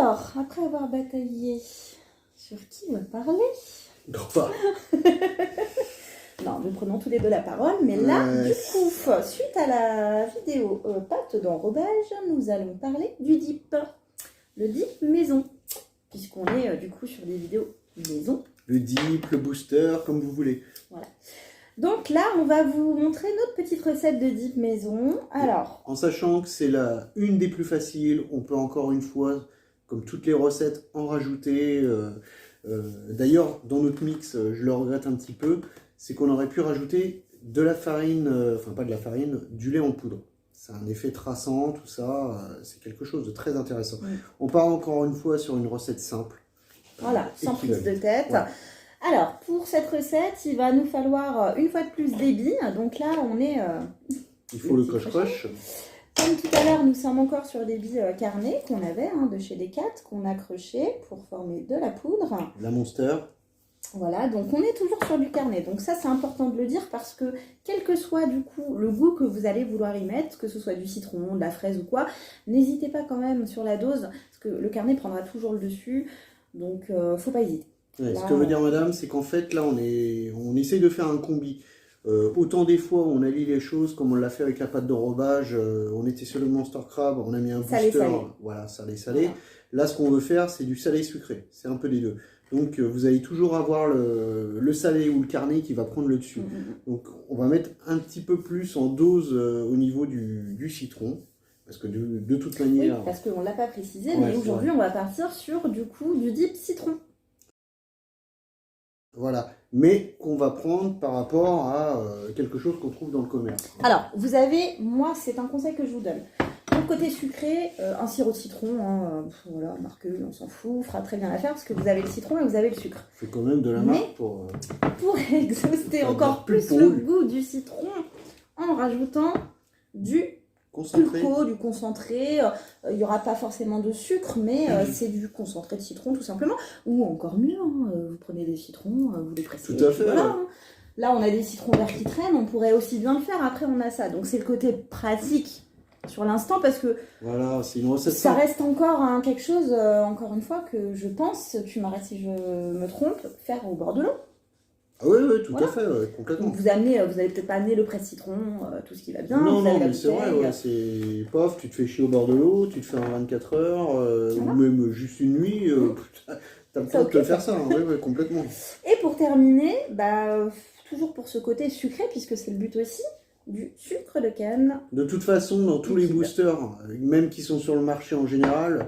Alors, après avoir bataillé sur qui va parler, Non, pas. non, nous prenons tous les deux la parole, mais là, Ouais. du coup, suite à la vidéo pâte d'enrobage, nous allons parler du dip. Le dip maison, puisqu'on est du coup sur des vidéos maison. Le dip, le booster, comme vous voulez. Voilà. Donc là, on va vous montrer notre petite recette de dip maison. Alors, En sachant que c'est une des plus faciles, on peut encore une fois, comme toutes les recettes, en rajouter. D'ailleurs, dans notre mix, je le regrette un petit peu, c'est qu'on aurait pu rajouter de la farine, enfin pas de la farine, du lait en poudre. C'est un effet traçant, tout ça, c'est quelque chose de très intéressant. Oui. On part encore une fois sur une recette simple. Voilà, sans prise de tête. Voilà. Alors, pour cette recette, il va nous falloir une fois de plus des billes. Donc là, on est... Il faut le crush-crush. Comme tout à l'heure, nous sommes encore sur des billes carnées qu'on avait de chez Decat, qu'on a crochées pour former de la poudre. La Monster. Voilà, donc on est toujours sur du carnet. Donc ça, c'est important de le dire parce que quel que soit du coup le goût que vous allez vouloir y mettre, que ce soit du citron, de la fraise ou quoi, n'hésitez pas quand même sur la dose parce que le carnet prendra toujours le dessus. Donc, faut pas hésiter. Ouais, Là, ce que veut dire madame, c'est qu'en fait, là, on essaye de faire un combi. Autant des fois, on allie les choses, comme on l'a fait avec la pâte d'enrobage, on était sur le Monster Crab, on a mis un booster, Salé. voilà, salé-salé. Voilà. Là, ce qu'on veut faire, c'est du salé-sucré, c'est un peu des deux. Donc, vous allez toujours avoir le salé ou le carnet qui va prendre le dessus. Donc, on va mettre un petit peu plus en dose au niveau du citron, parce que de toute manière... Oui, parce qu'on ne l'a pas précisé, Ouais, mais c'est aujourd'hui, on va partir sur du coup du dip citron. Voilà, mais qu'on va prendre par rapport à quelque chose qu'on trouve dans le commerce. Alors, vous avez, moi, c'est un conseil que je vous donne. Pour le côté sucré, un sirop de citron, voilà, marque U, on s'en fout, fera très bien l'affaire parce que vous avez le citron et vous avez le sucre. Fait quand même de la marque pour... Pour exhauster Faire encore de la plus pub le pour lui. goût du citron, en rajoutant du concentré. pulco, du concentré, il n'y aura pas forcément de sucre, mais c'est du concentré de citron tout simplement. Ou encore mieux, vous prenez des citrons, vous les pressez. Tout à fait, Voilà, ouais. Là, on a des citrons verts qui traînent, on pourrait aussi bien le faire. Après, on a ça. Donc, c'est le côté pratique sur l'instant parce que Voilà, c'est une recette ça simple. reste encore quelque chose, encore une fois, que je pense, tu m'arrêtes si je me trompe, faire au bord de l'eau. Ah oui, oui, tout Voilà. à fait, ouais, complètement. Donc, vous allez peut-être pas amener le presse-citron, tout ce qui va bien. Non, vous avez non, la mais c'est vrai, bouteille. ouais, c'est... Pof, tu te fais chier au bord de l'eau, tu te fais un 24 heures, Voilà. ou même juste une nuit, t'as le temps de te faire ça, hein, ouais, complètement. Et pour terminer, toujours pour ce côté sucré, puisque c'est le but aussi, du sucre de canne. De toute façon, dans tous les Liquide. boosters, même qui sont sur le marché en général,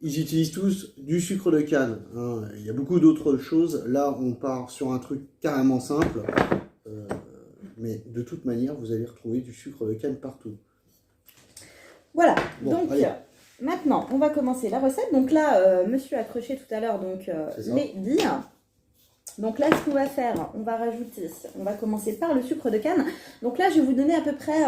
ils utilisent tous du sucre de canne. Hein. Il y a beaucoup d'autres choses. Là, on part sur un truc carrément simple. Mais de toute manière, vous allez retrouver du sucre de canne partout. Voilà, Bon, donc allez. maintenant, on va commencer la recette. Donc là, monsieur a croché tout à l'heure C'est ça. les billes. Donc là, ce qu'on va faire, on va commencer par le sucre de canne. Donc là, je vais vous donner à peu près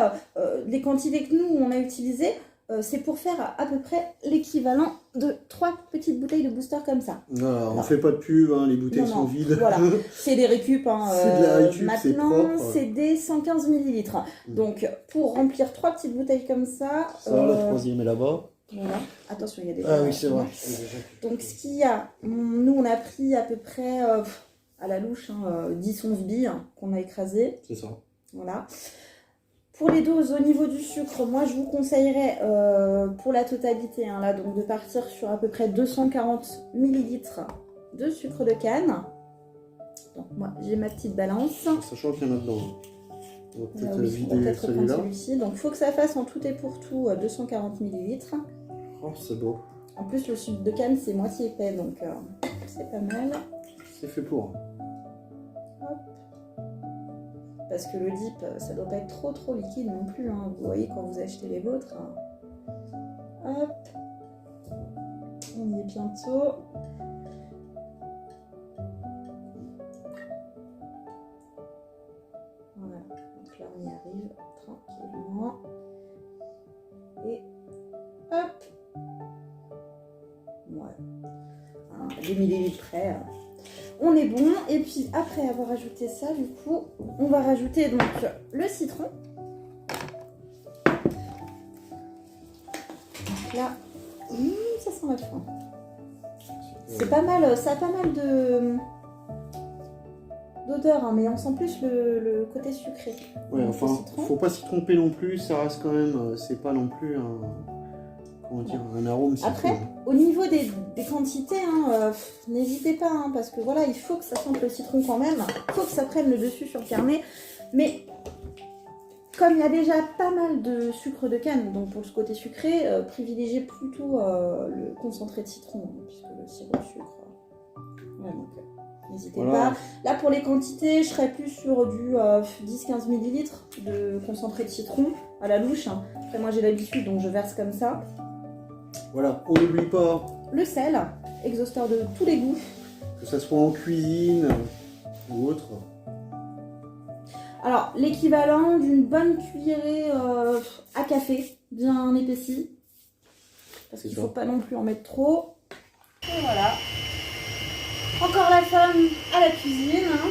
les quantités que nous, on a utilisées. C'est pour faire à peu près l'équivalent de 3 petites bouteilles de booster comme ça. Voilà, on Non. fait pas de pub, hein, les bouteilles sont vides. Voilà, c'est des récup. C'est de la récup, c'est maintenant, propre. c'est des 115 ml. Donc, pour remplir 3 petites bouteilles comme ça... Ça, la troisième est là-bas. Voilà. Attention, il y a des... Ah oui, c'est vrai. Donc, ce qu'il y a, nous, on a pris à peu près, à la louche, 10-11 billes qu'on a écrasées. C'est ça. Voilà. Pour les doses au niveau du sucre, moi, je vous conseillerais, pour la totalité, là, donc de partir sur à peu près 240 ml de sucre de canne. Donc, moi, j'ai ma petite balance. Sachant qu'il y en a dedans. On va peut-être Oui, on va vider peut-être prendre celui-là. celui-ci. Donc, il faut que ça fasse en tout et pour tout 240 ml. Oh, c'est beau. En plus, le sucre de canne, c'est moitié épais, donc c'est pas mal. C'est fait pour. Hop. Parce que le dip, ça doit pas être trop liquide non plus. Hein. Vous voyez quand vous achetez les vôtres. Hop. On y est bientôt. Voilà. Donc là, on y arrive tranquillement. Et hop. Ouais. Des millilitres près. On est bon. Et puis après avoir ajouté ça, du coup, on va rajouter donc le citron. Donc là, Ça sent la fin. C'est pas mal, ça a pas mal d'odeur, hein, mais on sent plus le côté sucré. Ouais, enfin, faut pas s'y tromper non plus, ça reste quand même, c'est pas non plus un arôme citron. Après, au niveau des quantités, hein, n'hésitez pas, hein, parce que voilà, il faut que ça sente le citron quand même, il faut que ça prenne le dessus sur le carnet, mais comme il y a déjà pas mal de sucre de canne, donc pour ce côté sucré, privilégiez plutôt le concentré de citron, hein, puisque le sirop de sucre, ouais, donc n'hésitez pas. Là, pour les quantités, je serais plus sur du 10-15 ml de concentré de citron à la louche. Hein. Après, moi, j'ai l'habitude, donc je verse comme ça. Voilà, on n'oublie pas. Le sel, exhausteur de tous les goûts. Que ça soit en cuisine ou autre. Alors, l'équivalent d'une bonne cuillerée à café, bien épaissie. Parce qu'il ne faut pas non plus en mettre trop. Et voilà. Encore la femme à la cuisine. Hein.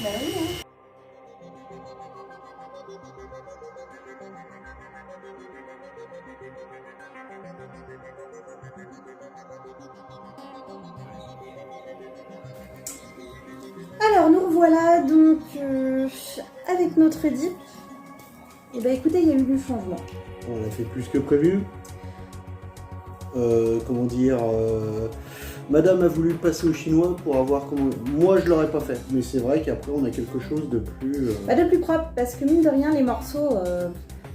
Bah oui, hein. Alors nous revoilà donc avec notre dip. Et bah écoutez, il y a eu du changement. On a fait plus que prévu. Comment dire Madame a voulu passer au chinois pour avoir comment. Moi je l'aurais pas fait, mais c'est vrai qu'après on a quelque chose de plus. Bah de plus propre, parce que mine de rien les morceaux.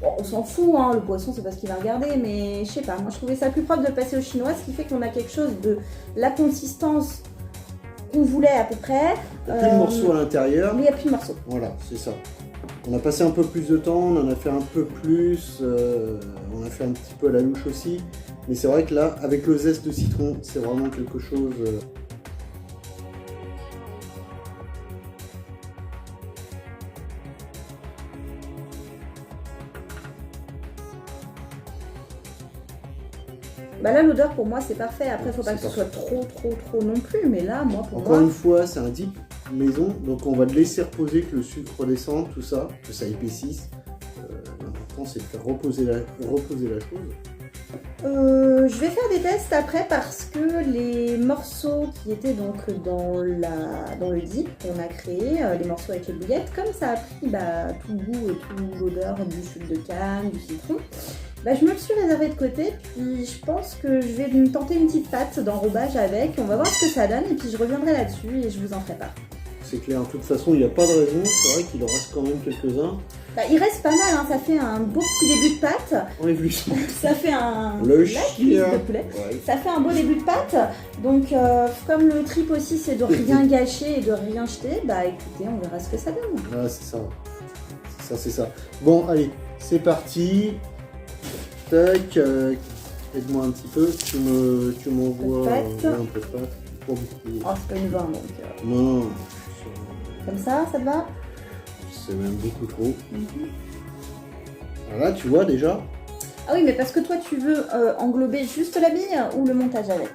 Bon, on s'en fout, hein, le poisson c'est parce qu'il va regarder, mais je sais pas, moi je trouvais ça plus propre de passer au chinois, ce qui fait qu'on a quelque chose de la consistance qu'on voulait à peu près. Il n'y a plus de morceaux à l'intérieur. Mais il n'y a plus de morceaux. Voilà, c'est ça. On a passé un peu plus de temps, on en a fait un peu plus, on a fait un petit peu à la louche aussi. Mais c'est vrai que là, avec le zeste de citron, c'est vraiment quelque chose... Bah là l'odeur pour moi c'est parfait, après faut pas que ce soit trop non plus, mais là moi pour Encore moi... une fois c'est un dip maison, donc on va le laisser reposer, que le sucre redescende, tout ça, que ça épaississe. L'important c'est de faire reposer la chose. Je vais faire des tests après parce que les morceaux qui étaient donc dans le dip qu'on a créé, les morceaux avec les bouillettes, comme ça a pris tout le goût et toute l'odeur du sucre de canne, du citron, je me le suis réservé de côté, puis je pense que je vais me tenter une petite pâte d'enrobage avec, on va voir ce que ça donne et puis je reviendrai là-dessus et je vous en ferai part. C'est clair, de toute façon il n'y a pas de raison, c'est vrai qu'il en reste quand même quelques-uns. Il reste pas mal, hein. Ça fait un beau petit début de pâte. On est vu ça. Ça fait un... Le chien de poulet. Ouais. Ça fait un beau début de pâte. Donc comme le trip aussi c'est de rien gâcher et de rien jeter, écoutez, on verra ce que ça donne. Ah c'est ça. C'est ça. Bon allez, c'est parti. Tac, aide-moi un petit peu, tu m'envoies un peu de pâte. Pas beaucoup. Oh, c'est pas une 20 donc. Non. Comme ça te va? C'est même beaucoup trop. Voilà, tu vois déjà. Ah oui, mais parce que toi tu veux englober juste la bille ou le montage avec?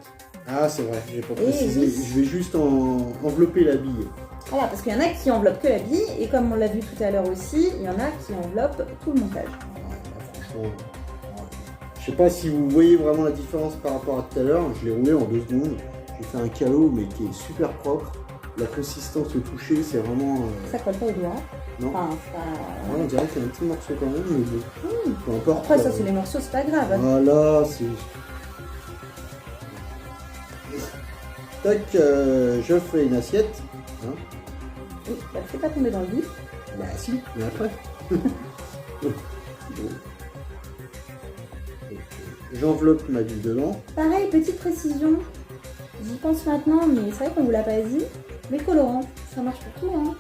Ah c'est vrai, j'ai pas précisé. Oui. Je vais juste envelopper la bille. Voilà, parce qu'il y en a qui enveloppent que la bille, et comme on l'a vu tout à l'heure aussi, il y en a qui enveloppent tout le montage. Franchement, je sais pas si vous voyez vraiment la différence par rapport à tout à l'heure. Je l'ai roulé en 2 secondes. J'ai fait un calot mais qui est super propre. La consistance, le toucher, c'est vraiment... Ça colle pas aux doigts. Non. Enfin, ouais, on dirait qu'il y a un petit morceau quand même, mais bon. Peu importe. Après, ça, c'est les morceaux, c'est pas grave. Voilà, c'est... Tac, je fais une assiette. Hein. Oui, fais pas tomber dans le vif. Bah si, mais après. J'enveloppe ma bille dedans. Pareil, petite précision. J'y pense maintenant, mais c'est vrai qu'on vous l'a pas dit. Mais colorant, ça marche pour tout. Hein.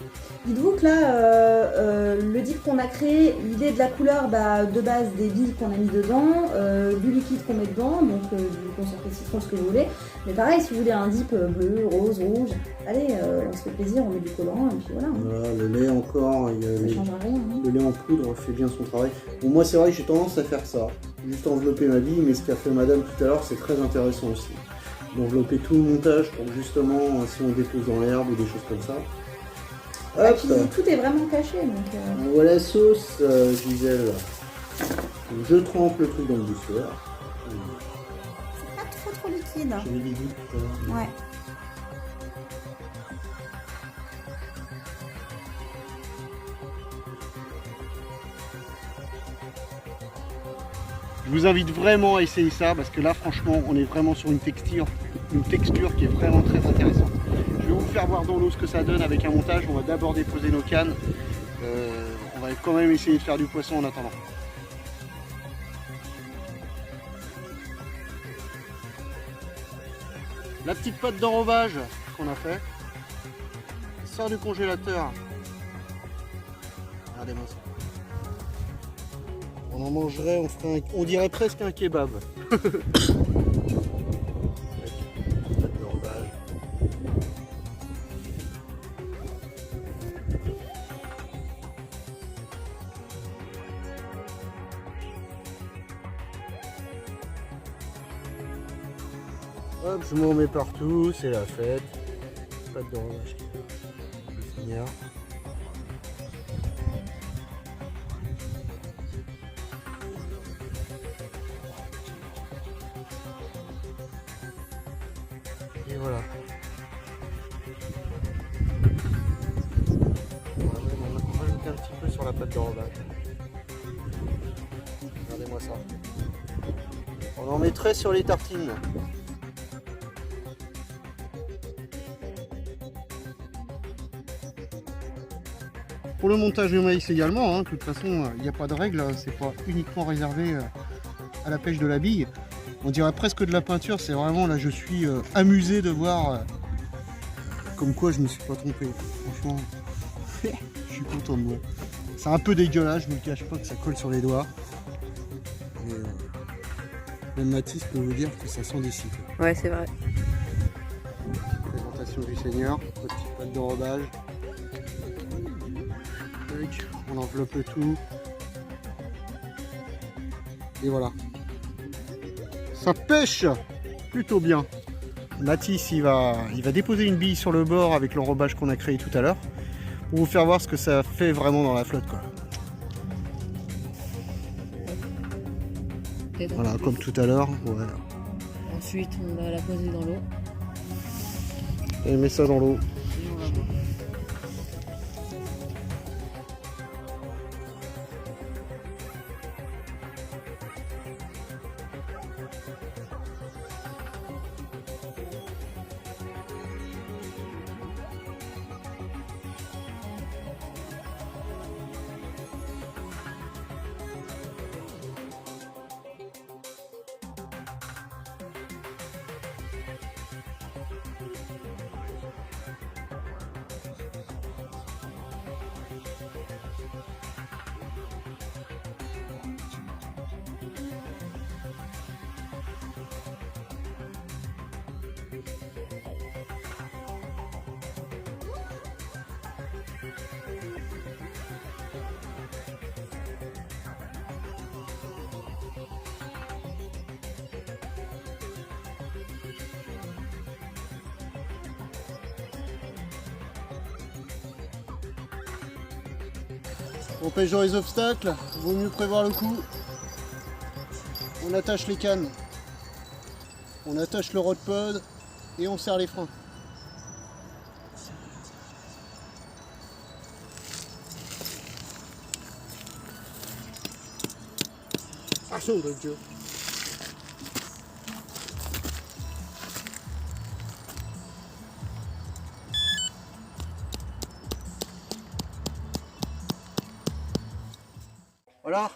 Dites-vous que là, le dip qu'on a créé, l'idée de la couleur de base des billes qu'on a mis dedans, du liquide qu'on met dedans, donc du concentré de citron, ce que vous voulez. Mais pareil, si vous voulez un dip bleu, rose, rouge, allez, on se fait plaisir, on met du colorant et puis voilà. Voilà, le lait encore, ça changera rien. Hein. Le lait en poudre fait bien son travail. Bon, moi c'est vrai que j'ai tendance à faire ça, juste envelopper ma bille, mais ce qu'a fait madame tout à l'heure, c'est très intéressant aussi. D'envelopper tout le montage pour justement, si on dépose dans l'herbe ou des choses comme ça. Hop. Puis, tout est vraiment caché. Donc, voilà la sauce, Gisèle. Je trempe le truc dans le douceur. rapide. J'avais des doutes tout à l'heure. Ouais. Je vous invite vraiment à essayer ça parce que là franchement on est vraiment sur une texture qui est vraiment très intéressante. Je vais vous faire voir dans l'eau ce que ça donne avec un montage. On va d'abord déposer nos cannes. On va quand même essayer de faire du poisson en attendant. La petite pâte d'enrobage qu'on a fait sort du congélateur. Regardez-moi ça. On en mangerait, on dirait presque un kebab. Hop, je m'en mets partout, c'est la fête. Pas de dérobage. Le Seigneur. Et voilà. On va rajouter un petit peu sur la pâte d'enrobage. Regardez-moi ça. On en mettrait sur les tartines. Pour le montage de maïs également, de toute façon, il n'y a pas de règle, c'est pas uniquement réservé à la pêche de la bille. On dirait presque de la peinture, c'est vraiment là je suis amusé de voir comme quoi je me suis pas trompé. Franchement, je suis content de moi. C'est un peu dégueulasse, je ne me le cache pas que ça colle sur les doigts. Mais, même Mathis peut vous dire que ça sent d'ici. Ouais, c'est vrai. Présentation du Seigneur, petite pâte d'enrobage. On enveloppe tout. Et voilà. Ça pêche plutôt bien. Mathis, il va déposer une bille sur le bord avec l'enrobage qu'on a créé tout à l'heure pour vous faire voir ce que ça fait vraiment dans la flotte, quoi. Voilà, comme tout à l'heure. Voilà. Ensuite, on va la poser dans l'eau. Et met ça dans l'eau. Et on va voir. On pêche dans les obstacles, vaut mieux prévoir le coup. On attache les cannes, on attache le rod pod et on serre les freins. Attention de Dieu. Voilà,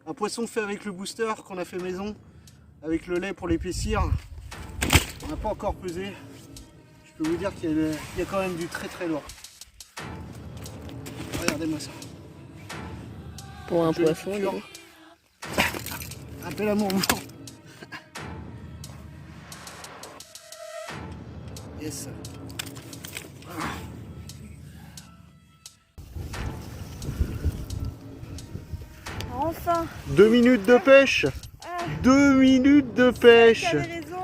un poisson fait avec le booster qu'on a fait maison, avec le lait pour l'épaissir. On n'a pas encore pesé. Je peux vous dire qu'il y a quand même du très très lourd. Regardez-moi ça. Pour un Jolie poisson, piqûre. Un bel amour blanc. Yes. Enfin, 2 minutes de pêche. 2 minutes de pêche. tu avais raison.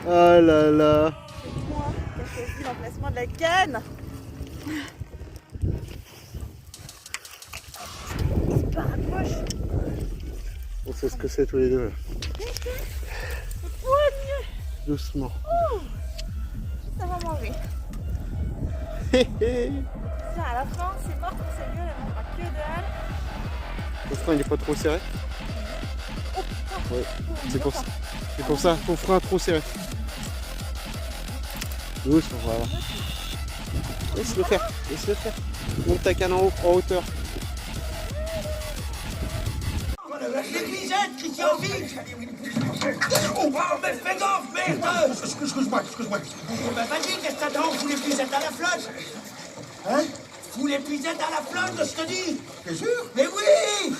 Ah là là. C'est moi qui ai choisi l'emplacement de la canne. C'est pas rapproche. On sait ce que c'est tous les deux. Doucement. Ça va manger. Hé hé. Ça, à la fin, c'est mort pour sa gueule, elle mangera que dalle. Ton frein il est pas trop serré? Ouais, c'est pour ça, ton frein trop serré. Doucement, voilà. Laisse-le faire, laisse-le faire. Monte ta canne en haut, en hauteur. Les grisettes, Christian, vite. Oh, mais fais gaffe, merde. Excuse-moi. Ben vas-y, qu'est-ce que t'attends? Fous les grisettes à la flotte. Hein? Fous les grisettes à la flotte, je te dis. T'es sûr? Mais oui.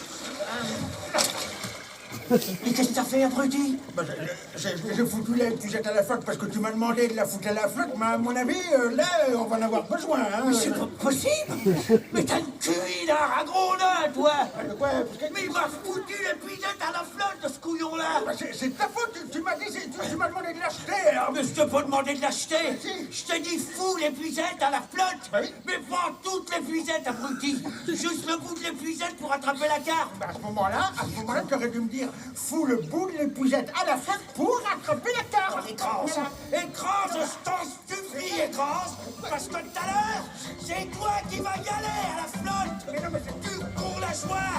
Mais qu'est-ce que t'as fait, abruti? J'ai foutu la épuisette à la flotte parce que tu m'as demandé de la foutre à la flotte, mais à mon avis, là, on va en avoir besoin. Hein. Mais c'est pas possible. Mais t'as une curie d'un ragondin, toi. De quoi? Mais il m'a foutu l'épuisette à la flotte, ce couillon-là. C'est ta faute, tu m'as dit, tu m'as demandé de l'acheter. Alors. Mais je t'ai pas demandé de l'acheter. Si. Je t'ai dit fous l'épuisette à la flotte. Oui. Mais pas toute l'épuisette, abruti. Juste le bout de l'épuisette pour attraper la carte. À ce moment-là, tu aurais dû me dire, fous le bout de l'épuisette à la flotte pour attraper la carte. Écrase, je t'en supplie, écrase, parce que tout à l'heure, c'est toi qui vas y aller à la flotte. Mais non, mais c'est Tu cours la joie.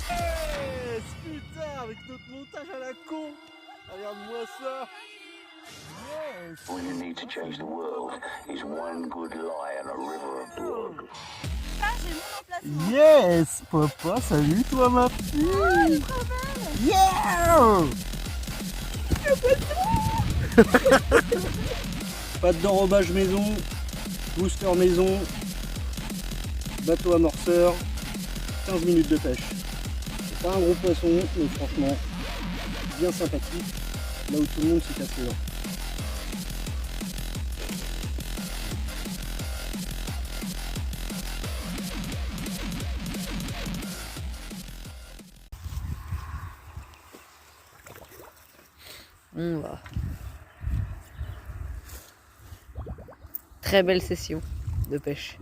Yes, putain, avec notre montage à la con. Regarde-moi ça. All you need to change the world is one good lie and a river of blood. Ah, j'ai mon emplacement. Yes, papa, salut toi ma fille. Yeah. Pas d'enrobage maison, booster maison, bateau amorceur, 15 minutes de pêche. C'est pas un gros poisson, mais franchement, bien sympathique, là où tout le monde se casse les dents. On va. Très belle session de pêche.